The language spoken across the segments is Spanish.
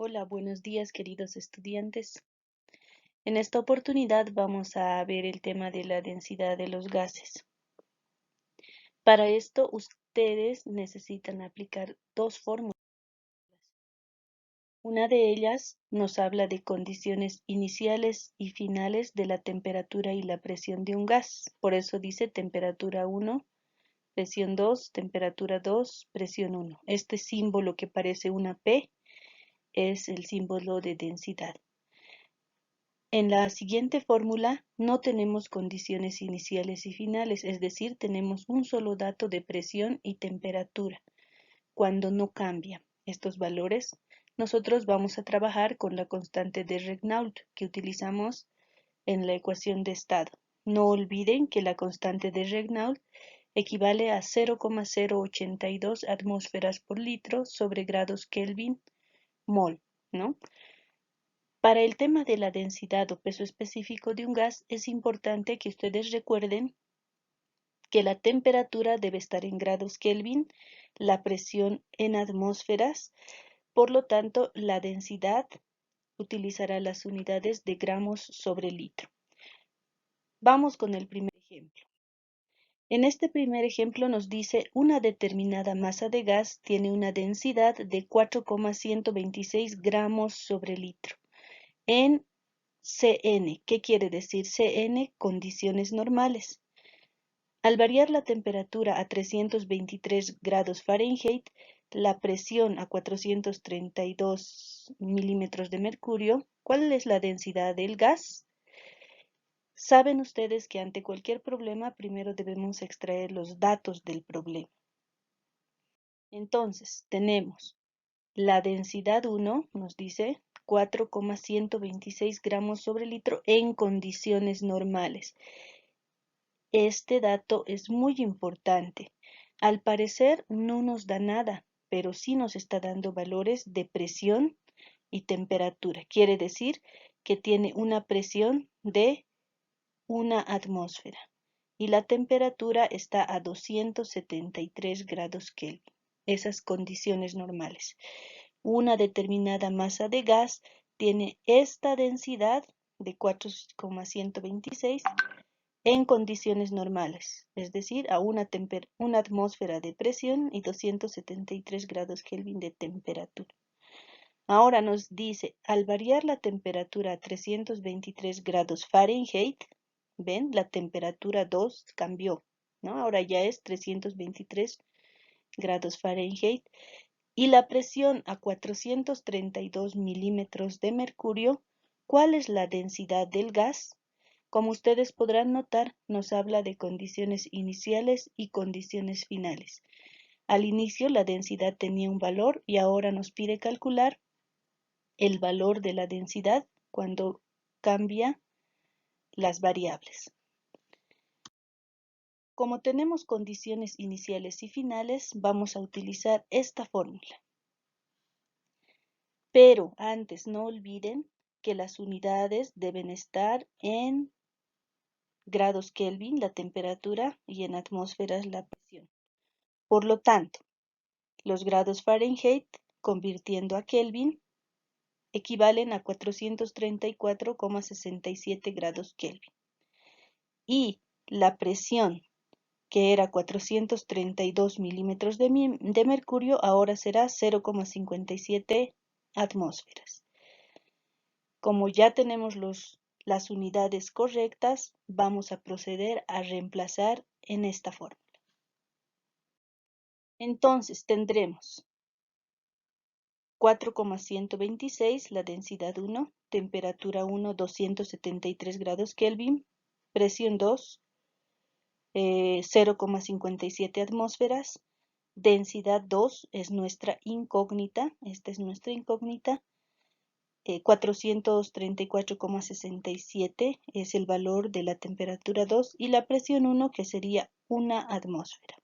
Hola, buenos días queridos estudiantes. En esta oportunidad vamos a ver el tema de la densidad de los gases. Para esto ustedes necesitan aplicar dos fórmulas. Una de ellas nos habla de condiciones iniciales y finales de la temperatura y la presión de un gas. Por eso dice temperatura 1, presión 2, temperatura 2, presión 1. Este símbolo que parece una P es el símbolo de densidad. En la siguiente fórmula no tenemos condiciones iniciales y finales, es decir, tenemos un solo dato de presión y temperatura. Cuando no cambian estos valores, nosotros vamos a trabajar con la constante de Regnault que utilizamos en la ecuación de estado. No olviden que la constante de Regnault equivale a 0,082 atmósferas por litro sobre grados Kelvin mol, ¿no? Para el tema de la densidad o peso específico de un gas, es importante que ustedes recuerden que la temperatura debe estar en grados Kelvin, la presión en atmósferas, por lo tanto, la densidad utilizará las unidades de gramos sobre litro. Vamos con el primer ejemplo. En este primer ejemplo nos dice una determinada masa de gas tiene una densidad de 4,126 gramos sobre litro. En Cn, ¿qué quiere decir Cn? Condiciones normales. Al variar la temperatura a 323 grados Fahrenheit, la presión a 432 milímetros de mercurio, ¿cuál es la densidad del gas? Saben ustedes que ante cualquier problema primero debemos extraer los datos del problema. Entonces, tenemos la densidad 1, nos dice 4,126 gramos sobre litro en condiciones normales. Este dato es muy importante. Al parecer no nos da nada, pero sí nos está dando valores de presión y temperatura. Quiere decir que tiene una presión de 1 atmósfera y la temperatura está a 273 grados Kelvin. Esas condiciones normales. Una determinada masa de gas tiene esta densidad de 4,126 en condiciones normales, es decir, a una atmósfera de presión y 273 grados Kelvin de temperatura. Ahora nos dice, al variar la temperatura a 323 grados Fahrenheit, ven, la temperatura 2 cambió, ¿no? Ahora ya es 323 grados Fahrenheit y la presión a 432 milímetros de mercurio, ¿cuál es la densidad del gas? Como ustedes podrán notar, nos habla de condiciones iniciales y condiciones finales. Al inicio la densidad tenía un valor y ahora nos pide calcular el valor de la densidad cuando cambia las variables. Como tenemos condiciones iniciales y finales, vamos a utilizar esta fórmula. Pero antes no olviden que las unidades deben estar en grados Kelvin, la temperatura, y en atmósferas, la presión. Por lo tanto, los grados Fahrenheit, convirtiendo a Kelvin, equivalen a 434,67 grados Kelvin. Y la presión, que era 432 milímetros de mercurio, ahora será 0,57 atmósferas. Como ya tenemos las unidades correctas, vamos a proceder a reemplazar en esta fórmula. Entonces tendremos 4,126, la densidad 1, temperatura 1, 273 grados Kelvin, presión 2, 0,57 atmósferas, densidad 2 es nuestra incógnita, esta es nuestra incógnita, 434,67 es el valor de la temperatura 2 y la presión 1 que sería 1 atmósfera.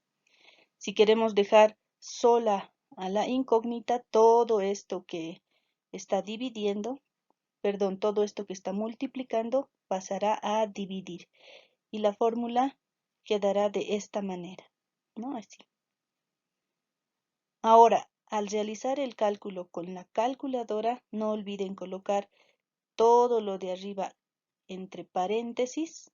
Si queremos dejar sola a la incógnita, todo esto que está dividiendo, perdón, todo esto que está multiplicando pasará a dividir y la fórmula quedará de esta manera, ¿no? Así. Ahora, Al realizar el cálculo con la calculadora, no olviden colocar todo lo de arriba entre paréntesis,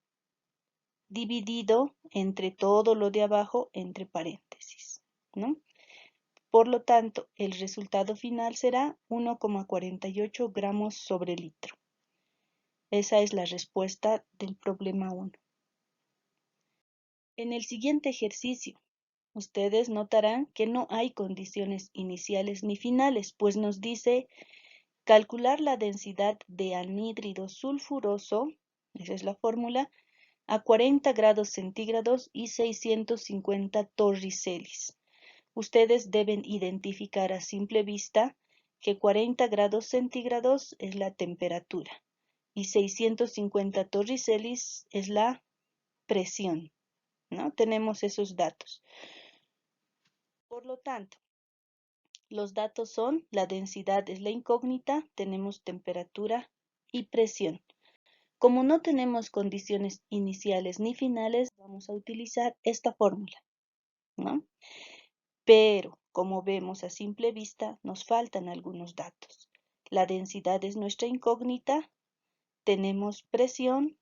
dividido entre todo lo de abajo entre paréntesis, ¿no? Por lo tanto, el resultado final será 1,48 gramos sobre litro. Esa es la respuesta del problema 1. En el siguiente ejercicio, ustedes notarán que no hay condiciones iniciales ni finales, pues nos dice calcular la densidad de anhídrido sulfuroso, esa es la fórmula, a 40 grados centígrados y 650 torricelis. Ustedes deben identificar a simple vista que 40 grados centígrados es la temperatura y 650 torricelis es la presión, ¿no? Tenemos esos datos. Por lo tanto, los datos son, la densidad es la incógnita, tenemos temperatura y presión. Como no tenemos condiciones iniciales ni finales, vamos a utilizar esta fórmula, ¿no? Pero, como vemos a simple vista, nos faltan algunos datos. La densidad es nuestra incógnita, tenemos presión,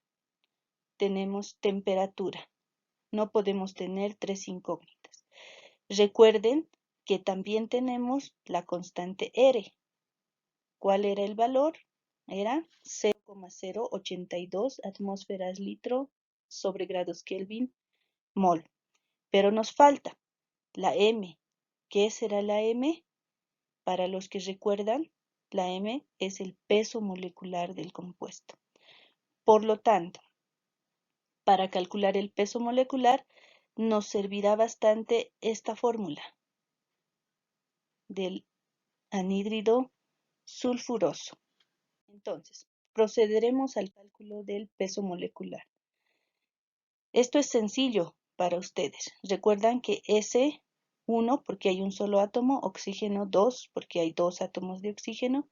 tenemos temperatura. No podemos tener tres incógnitas. Recuerden que también tenemos la constante R. ¿Cuál era el valor? Era 0,082 atmósferas litro sobre grados Kelvin mol. Pero nos falta la M. ¿Qué será la M? Para los que recuerdan, la M es el peso molecular del compuesto. Por lo tanto, para calcular el peso molecular, nos servirá bastante esta fórmula del anhídrido sulfuroso. Entonces, procederemos al cálculo del peso molecular. Esto es sencillo para ustedes. Recuerdan que S1 porque hay un solo átomo, oxígeno 2 porque hay dos átomos de oxígeno,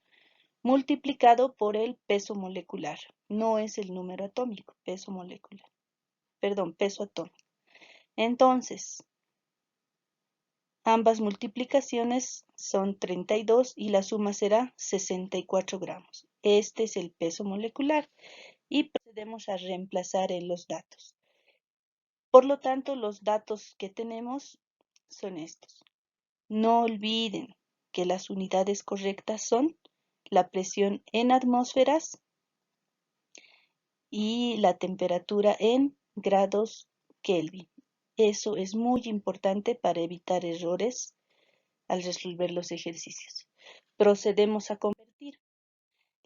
multiplicado por el peso molecular. No es el número atómico, peso molecular. Perdón, peso atómico. Entonces, ambas multiplicaciones son 32 y la suma será 64 gramos. Este es el peso molecular y procedemos a reemplazar en los datos. Por lo tanto, los datos que tenemos son estos. No olviden que las unidades correctas son la presión en atmósferas y la temperatura en grados Kelvin. Eso es muy importante para evitar errores al resolver los ejercicios. Procedemos a convertir.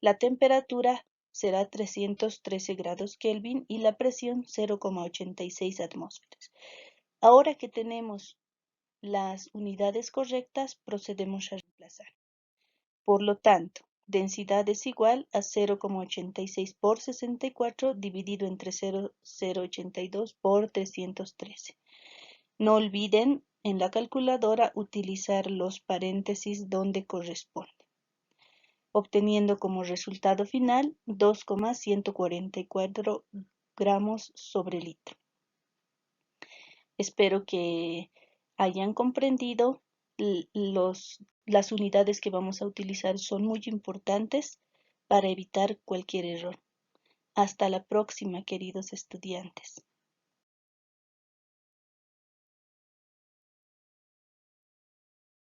La temperatura será 313 grados Kelvin y la presión 0,86 atmósferas. Ahora que tenemos las unidades correctas, procedemos a reemplazar. Por lo tanto, densidad es igual a 0,86 por 64 dividido entre 0,082 por 313. No olviden en la calculadora utilizar los paréntesis donde corresponde, obteniendo como resultado final 2,144 gramos sobre litro. Espero que hayan comprendido. Las unidades que vamos a utilizar son muy importantes para evitar cualquier error. Hasta la próxima, queridos estudiantes.